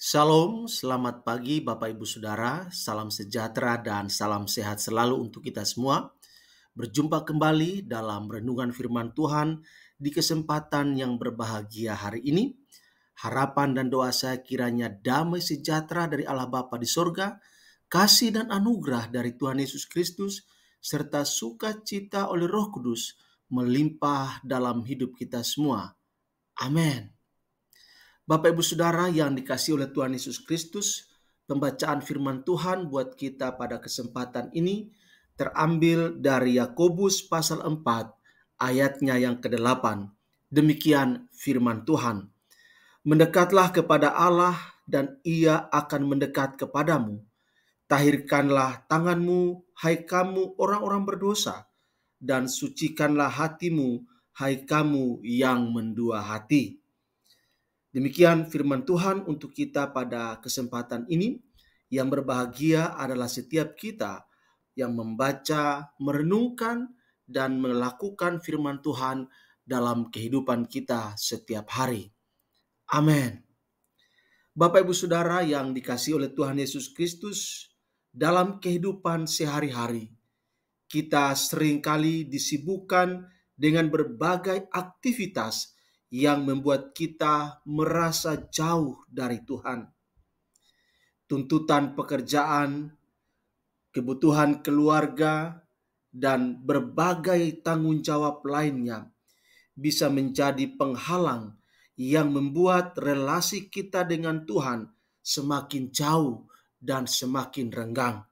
Shalom, selamat pagi Bapak Ibu Saudara, salam sejahtera dan salam sehat selalu untuk kita semua. Berjumpa kembali dalam renungan firman Tuhan di kesempatan yang berbahagia hari ini. Harapan dan doa saya kiranya damai sejahtera dari Allah Bapa di sorga, kasih dan anugerah dari Tuhan Yesus Kristus, serta sukacita oleh Roh Kudus melimpah dalam hidup kita semua. Amin. Bapak Ibu Saudara yang dikasihi oleh Tuhan Yesus Kristus, pembacaan firman Tuhan buat kita pada kesempatan ini terambil dari Yakobus pasal 4 ayatnya yang ke-8. Demikian firman Tuhan. Mendekatlah kepada Allah dan Ia akan mendekat kepadamu. Tahirkanlah tanganmu, hai kamu orang-orang berdosa, dan sucikanlah hatimu, hai kamu yang mendua hati. Demikian firman Tuhan untuk kita pada kesempatan ini. Yang berbahagia adalah setiap kita yang membaca, merenungkan, dan melakukan firman Tuhan dalam kehidupan kita setiap hari. Amin. Bapak Ibu Saudara yang dikasihi oleh Tuhan Yesus Kristus, dalam kehidupan sehari-hari, kita seringkali disibukkan dengan berbagai aktivitas yang membuat kita merasa jauh dari Tuhan. Tuntutan pekerjaan, kebutuhan keluarga, dan berbagai tanggung jawab lainnya bisa menjadi penghalang yang membuat relasi kita dengan Tuhan semakin jauh dan semakin renggang.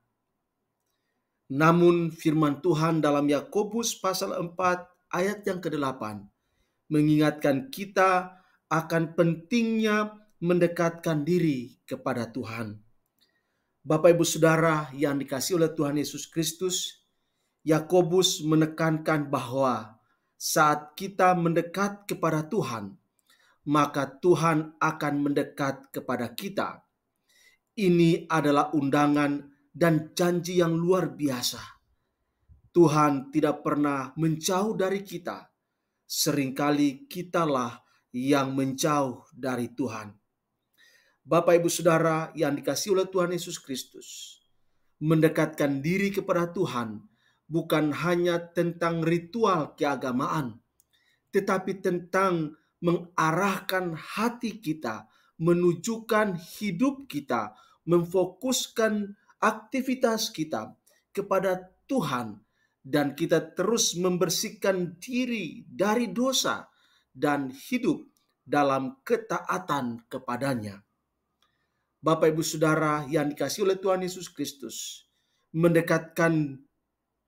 Namun firman Tuhan dalam Yakobus pasal 4 ayat yang ke-8 mengingatkan kita akan pentingnya mendekatkan diri kepada Tuhan. Bapak Ibu Saudara yang dikasihi oleh Tuhan Yesus Kristus, Yakobus menekankan bahwa saat kita mendekat kepada Tuhan, maka Tuhan akan mendekat kepada kita. Ini adalah undangan dan janji yang luar biasa. Tuhan tidak pernah menjauh dari kita. Seringkali kitalah yang menjauh dari Tuhan. Bapak Ibu Saudara yang dikasihi oleh Tuhan Yesus Kristus, mendekatkan diri kepada Tuhan bukan hanya tentang ritual keagamaan, tetapi tentang mengarahkan hati kita, menunjukkan hidup kita, memfokuskan aktivitas kita kepada Tuhan, dan kita terus membersihkan diri dari dosa dan hidup dalam ketaatan kepadanya. Bapak Ibu Saudara yang dikasihi oleh Tuhan Yesus Kristus, mendekatkan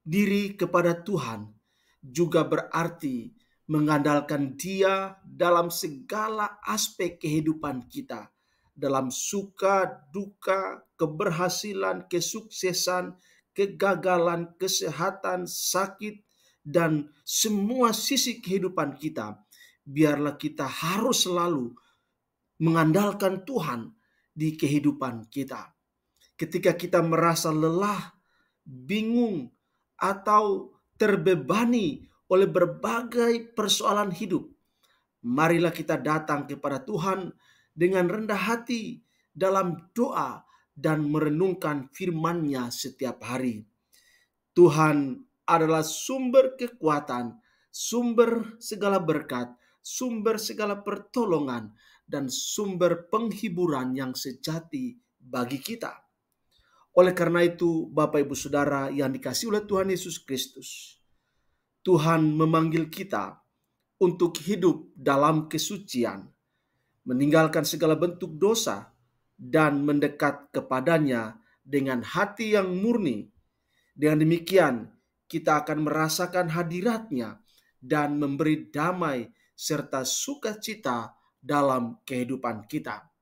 diri kepada Tuhan juga berarti mengandalkan Dia dalam segala aspek kehidupan kita, dalam suka, duka, keberhasilan, kesuksesan, kegagalan, kesehatan, sakit, dan semua sisi kehidupan kita. Biarlah kita harus selalu mengandalkan Tuhan di kehidupan kita. Ketika kita merasa lelah, bingung, atau terbebani oleh berbagai persoalan hidup, marilah kita datang kepada Tuhan dengan rendah hati dalam doa dan merenungkan firman-Nya setiap hari. Tuhan adalah sumber kekuatan, sumber segala berkat, sumber segala pertolongan, dan sumber penghiburan yang sejati bagi kita. Oleh karena itu, Bapak Ibu Saudara yang dikasihi oleh Tuhan Yesus Kristus, Tuhan memanggil kita untuk hidup dalam kesucian, meninggalkan segala bentuk dosa, dan mendekat kepadanya dengan hati yang murni. Dengan demikian, kita akan merasakan hadirat-Nya dan memberi damai serta sukacita dalam kehidupan kita.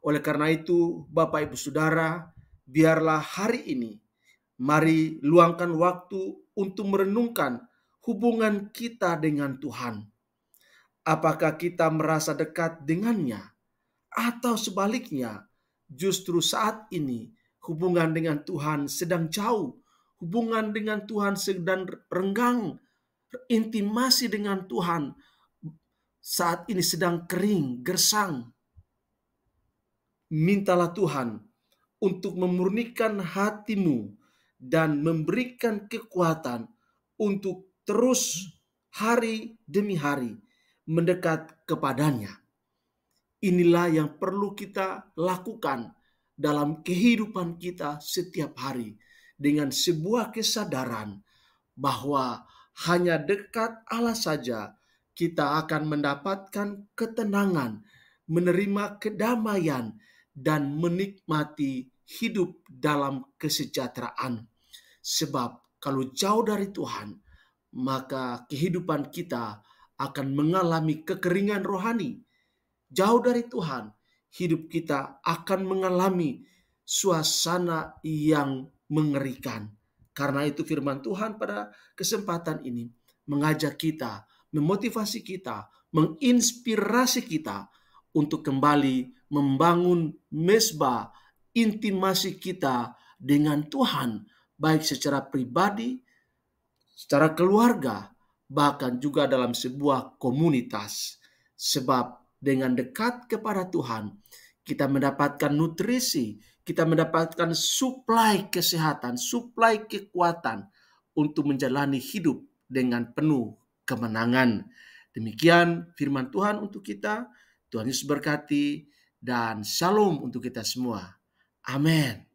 Oleh karena itu, Bapak Ibu Saudara, biarlah hari ini, mari luangkan waktu untuk merenungkan hubungan kita dengan Tuhan. Apakah kita merasa dekat dengannya? Atau sebaliknya, justru saat ini hubungan dengan Tuhan sedang jauh. Hubungan dengan Tuhan sedang renggang. Intimasi dengan Tuhan saat ini sedang kering, gersang. Mintalah Tuhan untuk memurnikan hatimu dan memberikan kekuatan untuk terus hari demi hari mendekat kepadanya. Inilah yang perlu kita lakukan dalam kehidupan kita setiap hari dengan sebuah kesadaran bahwa hanya dekat Allah saja kita akan mendapatkan ketenangan, menerima kedamaian, dan menikmati hidup dalam kesejahteraan. Sebab kalau jauh dari Tuhan, maka kehidupan kita akan mengalami kekeringan rohani. Jauh dari Tuhan, hidup kita akan mengalami suasana yang mengerikan. Karena itu firman Tuhan pada kesempatan ini mengajak kita, memotivasi kita, menginspirasi kita untuk kembali membangun mezbah intimasi kita dengan Tuhan, baik secara pribadi, secara keluarga, bahkan juga dalam sebuah komunitas. Sebab dengan dekat kepada Tuhan, kita mendapatkan nutrisi, kita mendapatkan suplai kesehatan, suplai kekuatan untuk menjalani hidup dengan penuh kemenangan. Demikian firman Tuhan untuk kita. Tuhan Yesus berkati dan shalom untuk kita semua. Amin.